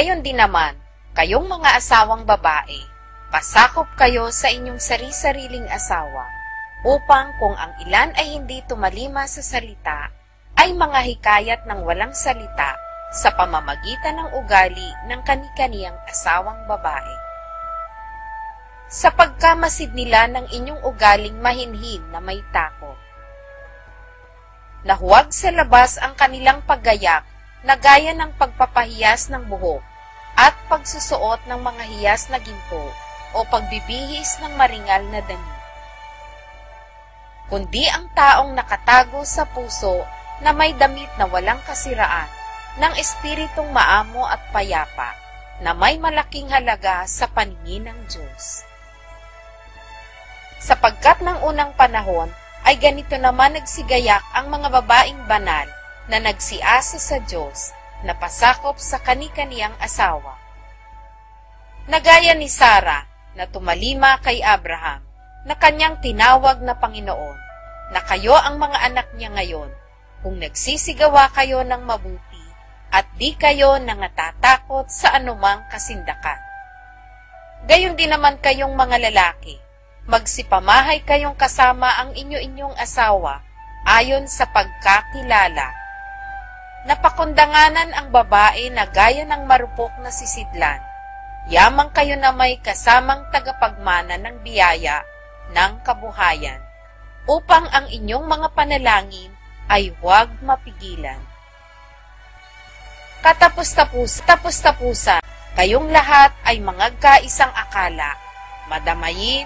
Gayon din naman, kayong mga asawang babae, pasakop kayo sa inyong sari-sariling asawa, upang kung ang ilan ay hindi tumalima sa salita, ay mga hikayat ng walang salita sa pamamagitan ng ugali ng kani-kaniyang asawang babae. Sa pagkamasid nila ng inyong ugaling mahinhin na may takot, na huwag sa labas ang kanilang paggayak na gaya ng pagpapahiyas ng buhok at pagsusuot ng mga hiyas na ginto o pagbibihis ng maringal na dami, kundi ang taong nakatago sa puso na may damit na walang kasiraan ng espiritong maamo at payapa na may malaking halaga sa paningin ng Diyos. Sapagkat ng unang panahon ay ganito naman nagsigayak ang mga babaeng banal na nagsiasa sa Diyos na pasakop sa kani-kaniyang asawa. Nagaya ni Sarah na tumalima kay Abraham na kanyang tinawag na Panginoon, na kayo ang mga anak niya ngayon kung nagsisigawa kayo ng mabuti at di kayo nangatatakot sa anumang kasindakan. Gayon din naman kayong mga lalaki, magsipamahay kayong kasama ang inyo-inyong asawa ayon sa pagkakilala. Napakundanganan ang babae na gaya ng marupok na sisidlan, yamang kayo na may kasamang tagapagmana ng biyaya ng kabuhayan, upang ang inyong mga panalangin ay huwag mapigilan. Katapos-tapusan, kayong lahat ay mangagkaisang akala, madamayin,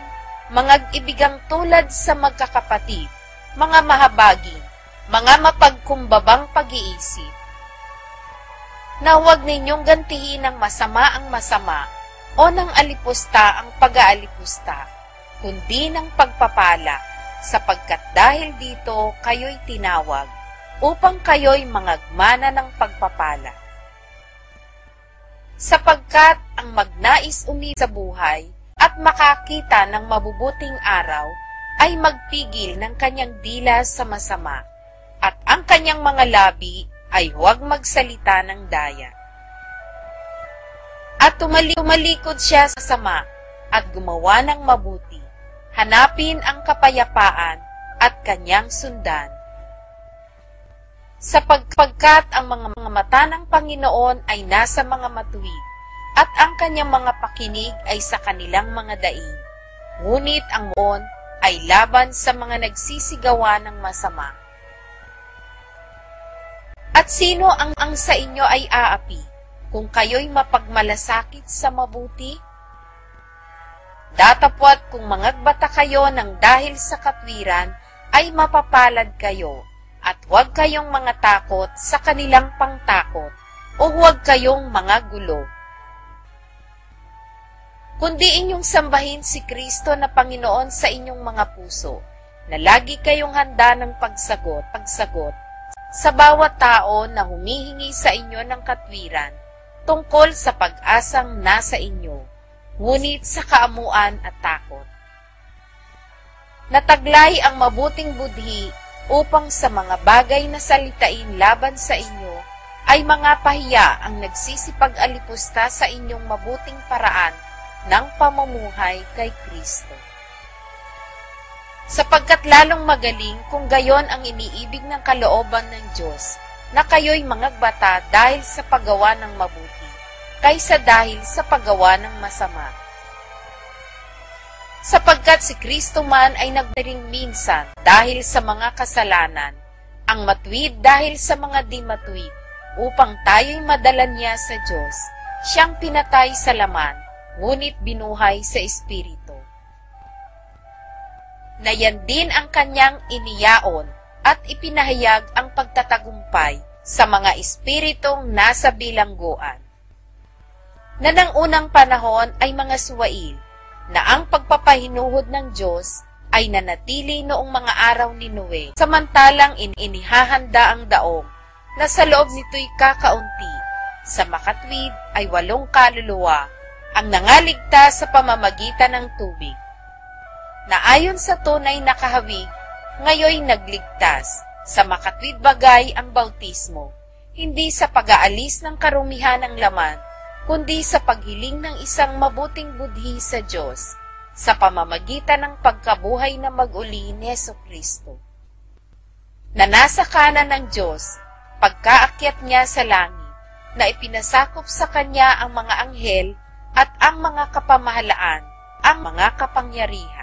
mangag-ibigang tulad sa magkakapatid, mga mahabagin, mga mapagkumbabang pag-iisip, na huwag ninyong gantihin ng masama ang masama o ng alipusta ang pag-aalipusta, kundi ng pagpapala, sapagkat dahil dito kayo'y tinawag, upang kayo'y mangagmana ng pagpapala. Sapagkat ang magnais umibig sa buhay at makakita ng mabubuting araw ay magpigil ng kanyang dila sa masama, at ang kanyang mga labi ay huwag magsalita ng daya. At tumalikod siya sa sama at gumawa ng mabuti, hanapin ang kapayapaan at kanyang sundan. Sapagkat ang mga mata ng Panginoon ay nasa mga matuwid, at ang kanyang mga pakinig ay sa kanilang mga daing, ngunit ang muon ay laban sa mga nagsisigawa ng masama. At sino ang sa inyo ay aapi, kung kayo'y mapagmalasakit sa mabuti? Datapwat kung mangagbata kayo ng dahil sa katwiran, ay mapapalad kayo, at huwag kayong mga takot sa kanilang pangtakot, o huwag kayong mga gulo. Kundi inyong sambahin si Kristo na Panginoon sa inyong mga puso, na lagi kayong handa ng pagsagot sa bawat tao na humihingi sa inyo ng katwiran, tungkol sa pag-asang nasa inyo, ngunit sa kaamuan at takot. Nataglay ang mabuting budhi upang sa mga bagay na salitain laban sa inyo ay mga pahiya ang nagsisipag-alipusta sa inyong mabuting paraan ng pamumuhay kay Kristo. Sapagkat lalong magaling kung gayon ang iniibig ng kalooban ng Diyos, na kayo'y mangagbata dahil sa paggawa ng mabuti, kaysa dahil sa paggawa ng masama. Sapagkat si Kristo man ay nagdaring minsan dahil sa mga kasalanan, ang matuwid dahil sa mga di matuwid, upang tayo'y madala niya sa Diyos. Siyang pinatay sa laman, ngunit binuhay sa Espiritu. Na yan din ang kanyang iniyaon at ipinahayag ang pagtatagumpay sa mga espiritong nasa bilangguan, na ng unang panahon ay mga suwail, na ang pagpapahinuhod ng Diyos ay nanatili noong mga araw ni Noe, samantalang inihahanda ang daong, na sa loob nito'y kakaunti, sa makatwid ay 8 kaluluwa, ang nangaligtas sa pamamagitan ng tubig, na ayon sa tunay na kahawig, ngayoy nagligtas, sa makatwid bagay ang bautismo, hindi sa pag-aalis ng karumihan ng laman, kundi sa paghiling ng isang mabuting budhi sa Diyos sa pamamagitan ng pagkabuhay na mag-uli ni Jesucristo, na nasa kanan ng Diyos, pagkaakyat niya sa langit, na ipinasakop sa kanya ang mga anghel at ang mga kapamahalaan, ang mga kapangyarihan,